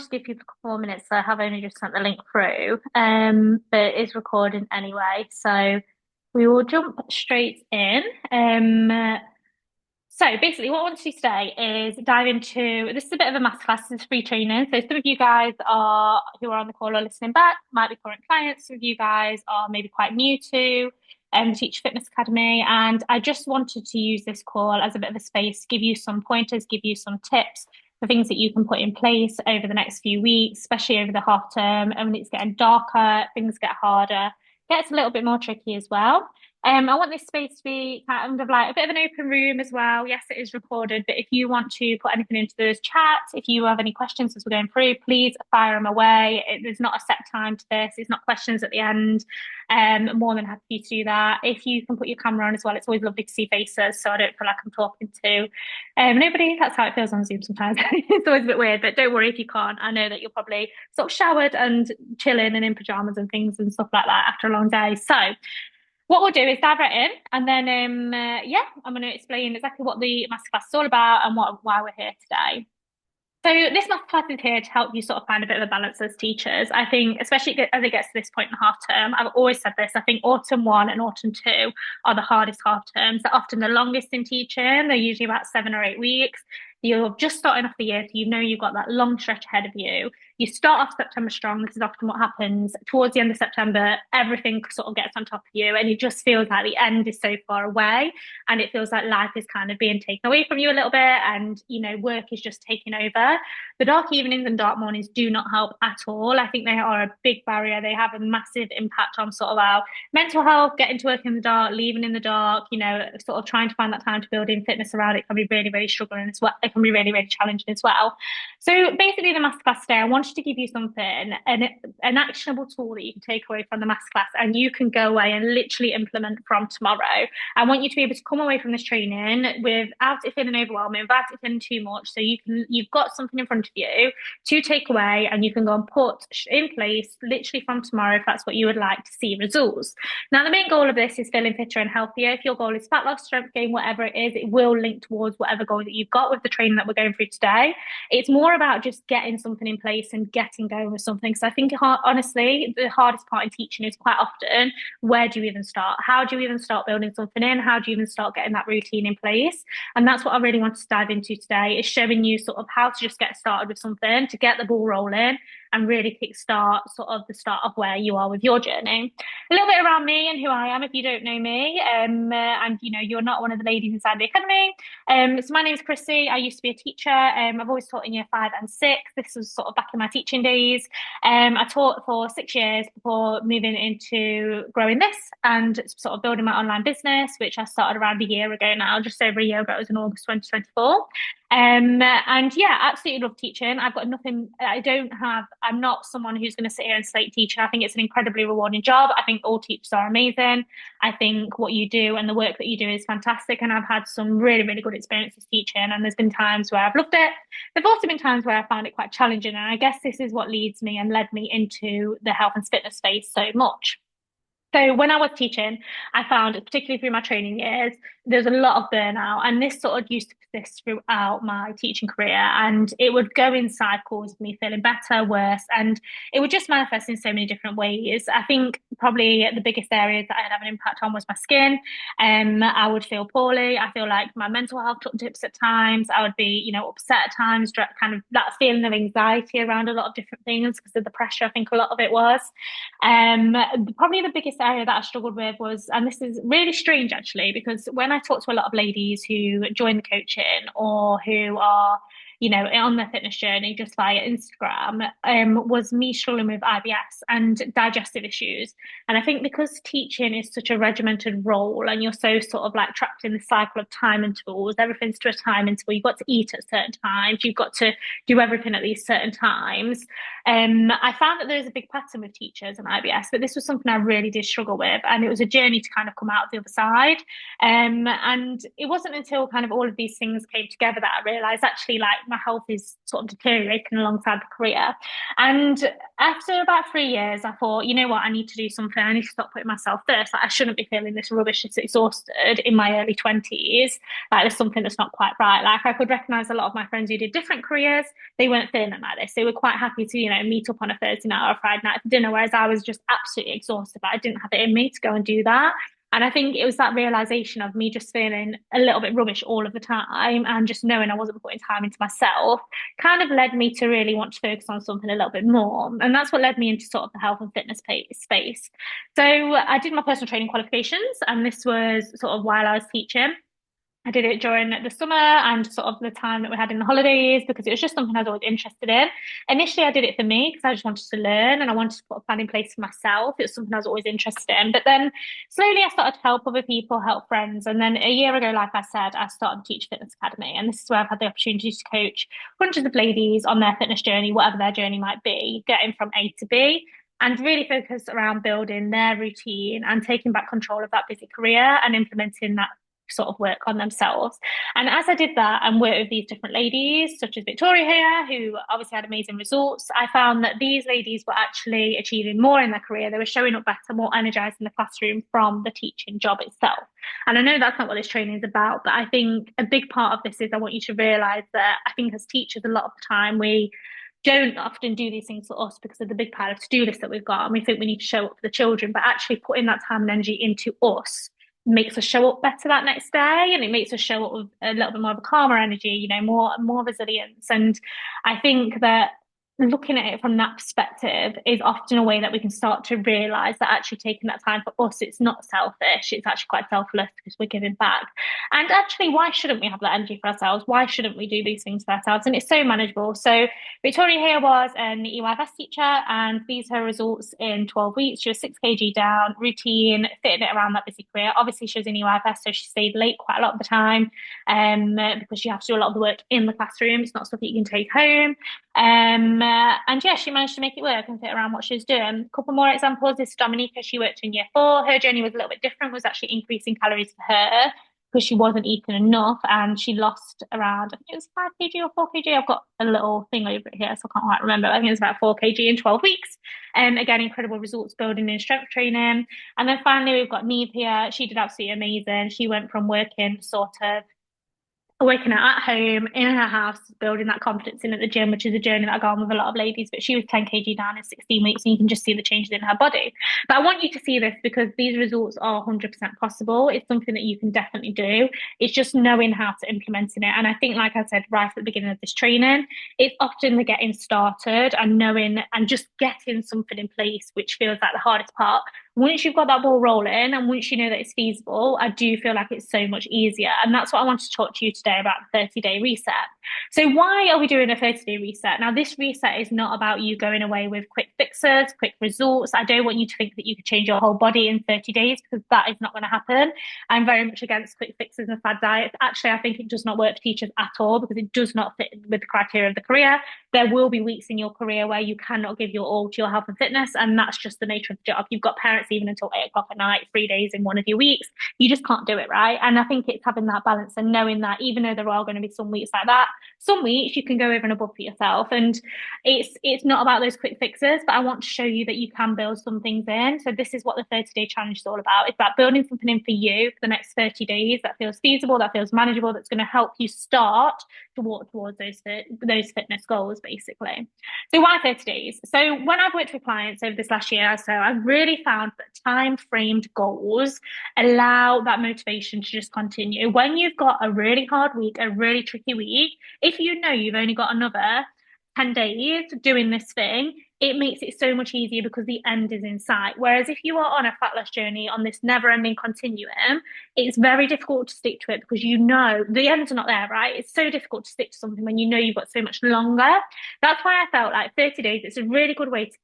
Just give people a couple more minutes. So I have only just sent the link through, but it's recording anyway. So we will jump straight in. So basically, what I want to do today is dive into this is a bit of a masterclass. This is free training. So some of you guys are who are on the call or listening back might be current clients. Some of you guys are maybe quite new to Teach Fitness Academy, and I just wanted to use this call as a bit of a space to give you some pointers, give you some tips for things that you can put in place over the next few weeks, especially over the half term. And when it's getting darker, things get harder, gets a little bit more tricky as well. I want this space to be kind of like a bit of an open room as well. Yes, it is recorded, but if you want to put anything into those chats, if you have any questions as we're going through, please fire them away. There's not a set time to this. It's not questions at the end. More than happy to do that. If you can put your camera on as well, it's always lovely to see faces, so I don't feel like I'm talking to nobody. That's how it feels on Zoom sometimes. It's always a bit weird, but don't worry if you can't. I know that you're probably sort of showered and chilling and in pajamas and things and stuff like that after a long day. So what we'll do is dive right in, and then yeah, I'm going to explain exactly what the masterclass is all about and why we're here today. So this masterclass is here to help you sort of find a bit of a balance as teachers. I think, especially as it gets to this point in the half term, I've always said this. I think autumn one and autumn two are the hardest half terms. They're often the longest in teaching. They're usually about 7 or 8 weeks. You're just starting off the year, so you know you've got that long stretch ahead of you. You start off September strong. This is often what happens towards the end of September. Everything sort of gets on top of you, and it just feels like the end is so far away, and it feels like life is kind of being taken away from you a little bit, and work is just taking over. The dark evenings and dark mornings do not help at all. I think they are a big barrier. They have a massive impact on sort of our mental health, getting to work in the dark, leaving in the dark, sort of trying to find that time to build in fitness around it can be really, really struggling as well. It can be really, really challenging as well. So basically, the masterclass today, I wanted to give you something, an actionable tool that you can take away from the masterclass and you can go away and literally implement from tomorrow. I want you to be able to come away from this training without it feeling overwhelming, without it feeling too much. So you've got something in front of you to take away and you can go and put in place literally from tomorrow if that's what you would like to see results. Now, the main goal of this is feeling fitter and healthier. If your goal is fat loss, strength gain, whatever it is, it will link towards whatever goal that you've got with the training that we're going through today. It's more about just getting something in place and getting going with something. So I think, honestly, the hardest part in teaching is quite often, where do you even start? How do you even start building something in? How do you even start getting that routine in place? And that's what I really wanted to dive into today, is showing you sort of how to just get started with something, to get the ball rolling and really kickstart sort of the start of where you are with your journey. A little bit around me and who I am if you don't know me. And you're not one of the ladies inside the academy. So my name is Chrissy. I used to be a teacher. I've always taught in year 5 and 6. This was sort of back in my teaching days. I taught for 6 years before moving into growing this and sort of building my online business, which I started around a year ago now, just over a year ago. It was in August 2024. And yeah, absolutely love teaching. I've got nothing, I'm not someone who's going to sit here and slate teaching. I think it's an incredibly rewarding job. I think all teachers are amazing. I think what you do and the work that you do is fantastic. And I've had some really, really good experiences teaching. And there's been times where I've loved it. There've also been times where I found it quite challenging. And I guess this is what leads me and led me into the health and fitness space so much. So when I was teaching, I found, particularly through my training years, there's a lot of burnout, and this sort of used to persist throughout my teaching career, and it would go in cycles of me feeling better, worse, and it would just manifest in so many different ways. I think probably the biggest areas that I'd have an impact on was my skin. I would feel poorly. I feel like my mental health took dips at times. I would be, upset at times, kind of that feeling of anxiety around a lot of different things because of the pressure. I think a lot of it was. Probably the biggest area that I struggled with was, and this is really strange actually, because when I talk to a lot of ladies who join the coaching or who are on their fitness journey just via Instagram, was me struggling with IBS and digestive issues. And I think because teaching is such a regimented role and you're so sort of like trapped in the cycle of time intervals, everything's to a time interval. You've got to eat at certain times, you've got to do everything at these certain times. I found that there's a big pattern with teachers and IBS, but this was something I really did struggle with. And it was a journey to kind of come out of the other side. And it wasn't until kind of all of these things came together that I realized actually, like, my health is sort of deteriorating alongside the career. And after about 3 years, I thought, you know what, I need to do something. I need to stop putting myself first. Like, I shouldn't be feeling this rubbish, this exhausted in my early 20s. Like, there's something that's not quite right. Like, I could recognize a lot of my friends who did different careers. They weren't feeling like this. They were quite happy to, meet up on a Thursday night or a Friday night for dinner, whereas I was just absolutely exhausted. But I didn't have it in me to go and do that. And I think it was that realization of me just feeling a little bit rubbish all of the time and just knowing I wasn't putting time into myself kind of led me to really want to focus on something a little bit more. And that's what led me into sort of the health and fitness space. So I did my personal training qualifications, and this was sort of while I was teaching. I did it during the summer and sort of the time that we had in the holidays because it was just something I was always interested in. Initially, I did it for me because I just wanted to learn and I wanted to put a plan in place for myself. It was something I was always interested in. But then slowly I started to help other people, help friends. And then a year ago, like I said, I started Teach Fitness Academy. And this is where I've had the opportunity to coach hundreds of ladies on their fitness journey, whatever their journey might be, getting from A to B and really focus around building their routine and taking back control of that busy career and implementing that sort of work on themselves. And as I did that and worked with these different ladies, such as Victoria here, who obviously had amazing results, I found that these ladies were actually achieving more in their career. They were showing up better, more energized in the classroom from the teaching job itself. And I know that's not what this training is about, but I think a big part of this is I want you to realize that I think as teachers, a lot of the time we don't often do these things for us because of the big pile of to-do list that we've got and we think we need to show up for the children, but actually putting that time and energy into us makes us show up better that next day, and it makes us show up with a little bit more of a calmer energy, more resilience. And I think that looking at it from that perspective is often a way that we can start to realize that actually taking that time for us, it's not selfish, it's actually quite selfless because we're giving back. And actually, why shouldn't we have that energy for ourselves? Why shouldn't we do these things for ourselves? And it's so manageable. So Victoria here was an EYFS teacher, and these are her results in 12 weeks. She was 6 kg down, routine, fitting it around that busy career. Obviously, she was in EYFS, so she stayed late quite a lot of the time because you have to do a lot of the work in the classroom. It's not stuff that you can take home. And yeah, she managed to make it work and fit around what she was doing. A couple more examples. This is Dominica. She worked in year 4. Her journey was a little bit different, was actually increasing calories for her because she wasn't eating enough, and she lost around, I think it was 5 kg or 4 kg. I've got a little thing over it here, so I can't quite remember. I think it was about 4 kg in 12 weeks. Again, incredible results building in strength training. And then finally, we've got Neve here. She did absolutely amazing. She went from working out at home in her house, building that confidence in at the gym, which is a journey that I go on with a lot of ladies. But she was 10 kg down in 16 weeks, and you can just see the changes in her body. But I want you to see this because these results are 100% possible. It's something that you can definitely do. It's just knowing how to implement it. And I think, like I said right at the beginning of this training, it's often the getting started and knowing and just getting something in place, which feels like the hardest part. Once you've got that ball rolling and once you know that it's feasible, I do feel like it's so much easier. And that's what I want to talk to you today about, the 30-day reset. So why are we doing a 30-day reset? Now, this reset is not about you going away with quick fixes, quick results. I don't want you to think that you could change your whole body in 30 days because that is not going to happen. I'm very much against quick fixes and fad diets. Actually, I think it does not work for teachers at all because it does not fit with the criteria of the career. There will be weeks in your career where you cannot give your all to your health and fitness, and that's just the nature of the job. You've got parents even until 8 o'clock at night, 3 days in one of your weeks. You just can't do it, right? And I think it's having that balance and knowing that even though there are going to be some weeks like that, some weeks you can go over and above for yourself. And it's not about those quick fixes, but I want to show you that you can build some things in. So this is what the 30-day challenge is all about. It's about building something in for you for the next 30 days that feels feasible, that feels manageable, that's going to help you start to walk towards those fitness goals, basically. So why 30 days? So when I've worked with clients over this last year or so, I've really found that time-framed goals allow that motivation to just continue. When you've got a really hard week, a really tricky week, if you know you've only got another 10 days doing this thing, it makes it so much easier because the end is in sight. Whereas if you are on a fat loss journey on this never-ending continuum, it's very difficult to stick to it because you know the ends are not there, right? It's so difficult to stick to something when you know you've got so much longer. That's why I felt like 30 days, it's a really good way to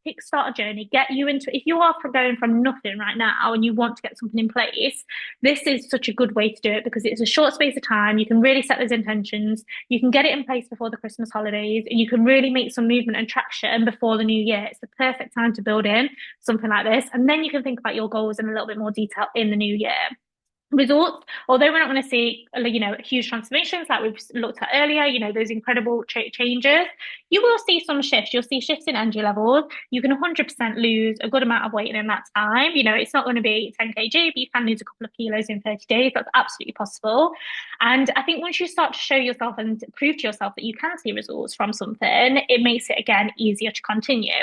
kickstart a journey, get you into, if you are going from nothing right now and you want to get something in place, this is such a good way to do it because it's a short space of time. You can really set those intentions. You can get it in place before the Christmas holidays, and you can really make some movement and traction before the new year. It's the perfect time to build in something like this. And then you can think about your goals in a little bit more detail in the new year. results. Although we're not going to see, huge transformations like we've looked at earlier, those incredible changes, you will see some shifts. You'll see shifts in energy levels. You can 100% lose a good amount of weight in that time. It's not going to be 10 kg, but you can lose a couple of kilos in 30 days. That's absolutely possible. And I think once you start to show yourself and prove to yourself that you can see results from something, it makes it again easier to continue.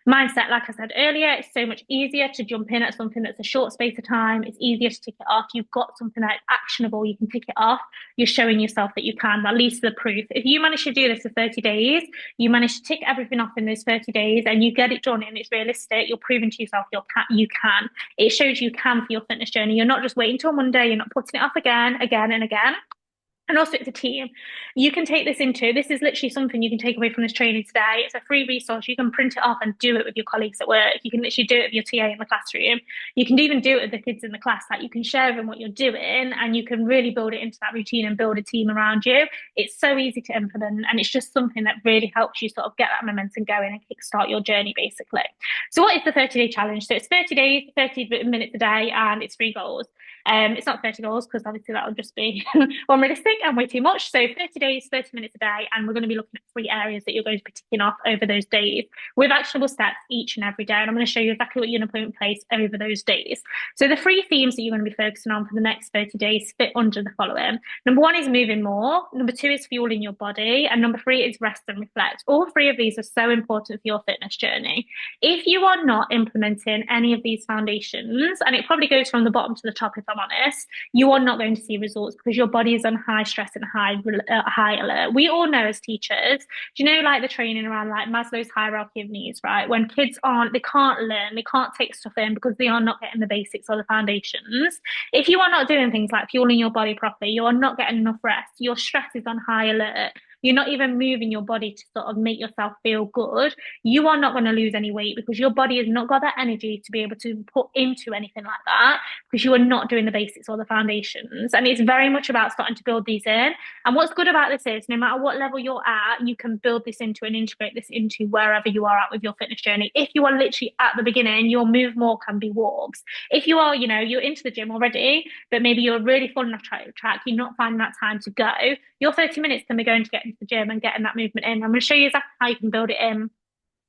Mindset, like I said earlier, it's so much easier to jump in at something that's a short space of time. It's easier to tick it off. You've got something that's actionable, you can tick it off. You're showing yourself that you can, at least the proof. If you manage to do this for 30 days, you manage to tick everything off in those 30 days and you get it done and it's realistic, you're proving to yourself you can. It shows you can for your fitness journey. You're not just waiting till Monday, you're not putting it off again, again, and again. And also, it's a team. You can take this is literally something you can take away from this training today. It's a free resource. You can print it off and do it with your colleagues at work. You can literally do it with your TA in the classroom. You can even do it with the kids in the class. Like, you can share with them what you're doing and you can really build it into that routine and build a team around you. It's so easy to implement and it's just something that really helps you sort of get that momentum going and kickstart your journey, basically. So what is the 30-day challenge? So it's 30 days, 30 minutes a day, and it's 3 goals. It's not 30 goals because obviously that would just be unrealistic and way too much. So 30 days, 30 minutes a day, and we're going to be looking at 3 areas that you're going to be ticking off over those days with actionable steps each and every day. And I'm going to show you exactly what you're going to put in place over those days. So the 3 themes that you're going to be focusing on for the next 30 days fit under the following. Number 1 is moving more. Number 2 is fueling your body. And number 3 is rest and reflect. All 3 of these are so important for your fitness journey. If you are not implementing any of these foundations, and it probably goes from the bottom to the top, if I'm honest, you are not going to see results because your body is on high stress and high alert. We all know as teachers, do you know, like the training around like Maslow's hierarchy of needs, right? When kids they can't learn, they can't take stuff in because they are not getting the basics or the foundations. If you are not doing things like fueling your body properly, you are not getting enough rest, your stress is on high alert, you're not even moving your body to sort of make yourself feel good, you are not going to lose any weight because your body has not got that energy to be able to put into anything like that because you are not doing the basics or the foundations. And it's very much about starting to build these in. And what's good about this is no matter what level you're at, you can build this into and integrate this into wherever you are at with your fitness journey. If you are literally at the beginning, your move more can be walks. If you are, you're into the gym already, but maybe you're really falling off track, you're not finding that time to go, your 30 minutes can be going to get into the gym and getting that movement in. I'm going to show you exactly how you can build it in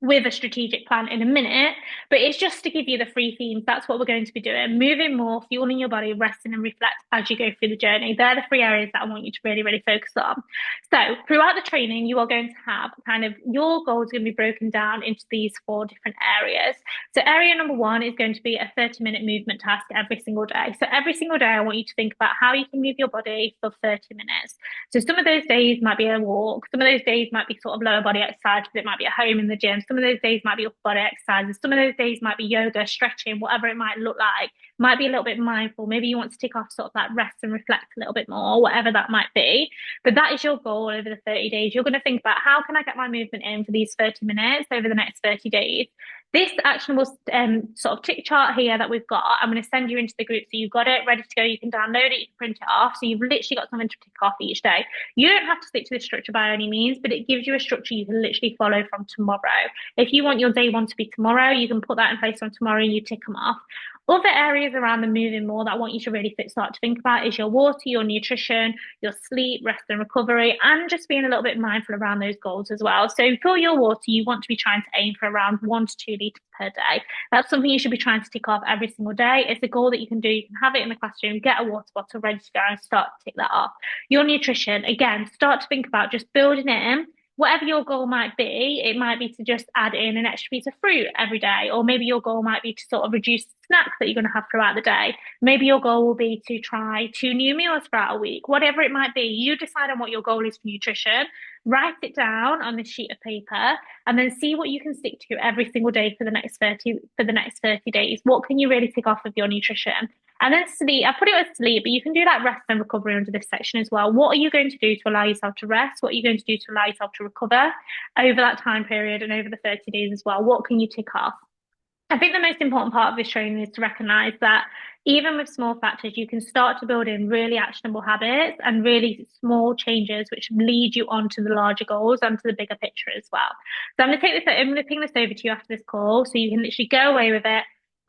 with a strategic plan in a minute, but it's just to give you the 3 themes. That's what we're going to be doing: moving more, fueling your body, resting and reflect as you go through the journey. They're the 3 areas that I want you to really, really focus on. So throughout the training, you are going to have kind of your goals going to be broken down into these 4 different areas. So area number 1 is going to be a 30-minute movement task every single day. So every single day, I want you to think about how you can move your body for 30 minutes. So some of those days might be a walk. Some of those days might be sort of lower body exercise. It might be at home in the gym. Some of those days might be upper body exercises. Some of those days might be yoga, stretching, whatever it might look like. Might be a little bit mindful. Maybe you want to tick off sort of that rest and reflect a little bit more, whatever that might be. But that is your goal over the 30 days. You're going to think about how can I get my movement in for these 30 minutes over the next 30 days. This actionable sort of tick chart here that we've got, I'm going to send you into the group so you've got it ready to go. You can download it, you can print it off. So you've literally got something to tick off each day. You don't have to stick to this structure by any means, but it gives you a structure you can literally follow from tomorrow. If you want your day 1 to be tomorrow, you can put that in place from tomorrow and you tick them off. Other areas around the moving more that I want you to really start to think about is your water, your nutrition, your sleep, rest and recovery, and just being a little bit mindful around those goals as well. So for your water, you want to be trying to aim for around 1 to 2 litres per day. That's something you should be trying to tick off every single day. It's a goal that you can do. You can have it in the classroom, get a water bottle ready to go and start to tick that off. Your nutrition, again, start to think about just building it in. Whatever your goal might be, it might be to just add in an extra piece of fruit every day, or maybe your goal might be to sort of reduce snacks that you're going to have throughout the day. Maybe your goal will be to try 2 new meals throughout a week. Whatever it might be, you decide on what your goal is for nutrition, write it down on this sheet of paper, and then see what you can stick to every single day for the next 30 days. What can you really tick off of your nutrition? And then sleep, I put it as sleep, but you can do that rest and recovery under this section as well. What are you going to do to allow yourself to rest? What are you going to do to allow yourself to recover over that time period and over the 30 days as well? What can you tick off? I think the most important part of this training is to recognize that even with small factors, you can start to build in really actionable habits and really small changes which lead you on to the larger goals and to the bigger picture as well. So I'm going to ping this over to you after this call so you can literally go away with it,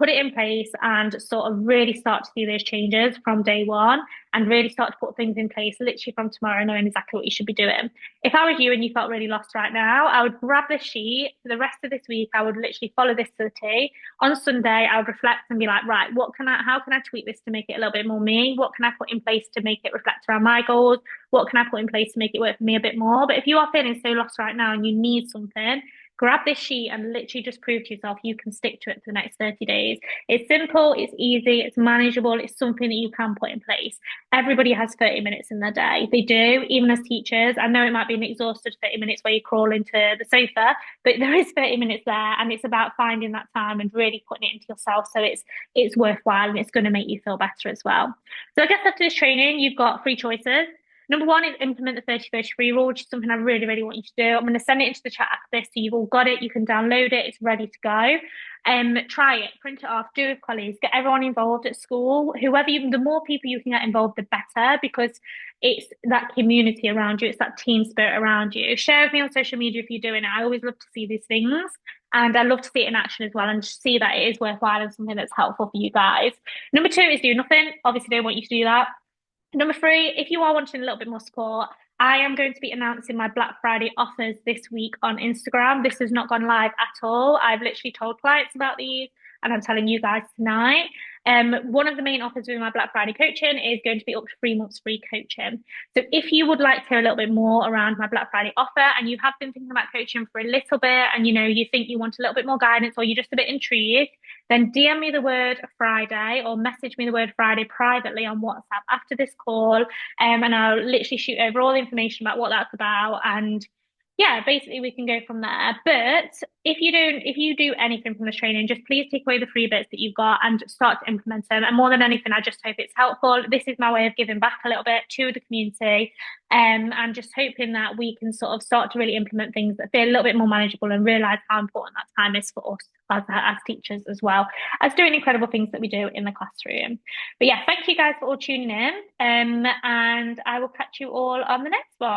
put it in place and sort of really start to see those changes from day one and really start to put things in place literally from tomorrow, knowing exactly what you should be doing. If I was you and you felt really lost right now, I would grab this sheet for the rest of this week. I would literally follow this to the T. On Sunday, I would reflect and be like, right, how can I tweak this to make it a little bit more me? What can I put in place to make it reflect around my goals? What can I put in place to make it work for me a bit more? But if you are feeling so lost right now and you need something, grab this sheet and literally just prove to yourself you can stick to it for the next 30 days. It's simple, it's easy, it's manageable, it's something that you can put in place. Everybody has 30 minutes in their day. They do, even as teachers. I know it might be an exhausted 30 minutes where you crawl into the sofa, but there is 30 minutes there, and it's about finding that time and really putting it into yourself so it's worthwhile and it's going to make you feel better as well. So I guess after this training, you've got three choices. Number one is implement the 30-30-free rule, which is something I really, really want you to do. I'm going to send it into the chat after this so you've all got it. You can download it. It's ready to go. Try it, print it off, do it with colleagues, get everyone involved at school. The more people you can get involved, the better, because it's that community around you. It's that team spirit around you. Share with me on social media if you're doing it. I always love to see these things. And I love to see it in action as well and just see that it is worthwhile and something that's helpful for you guys. Number two is do nothing. Obviously, don't want you to do that. Number three, if you are wanting a little bit more support, I am going to be announcing my Black Friday offers this week on Instagram. This has not gone live at all. I've literally told clients about these and I'm telling you guys tonight. One of the main offers with my Black Friday coaching is going to be up to 3 months free coaching. So if you would like to hear a little bit more around my Black Friday offer and you have been thinking about coaching for a little bit and you think you want a little bit more guidance or you're just a bit intrigued, then DM me the word Friday or message me the word Friday privately on WhatsApp after this call. And I'll literally shoot over all the information about what that's about. And yeah, basically we can go from there. But if you do anything from this training, just please take away the free bits that you've got and start to implement them. And more than anything, I just hope it's helpful. This is my way of giving back a little bit to the community. And just hoping that we can sort of start to really implement things that feel a little bit more manageable and realize how important that time is for us as teachers, as well as doing incredible things that we do in the classroom. But yeah, thank you guys for all tuning in. And I will catch you all on the next one.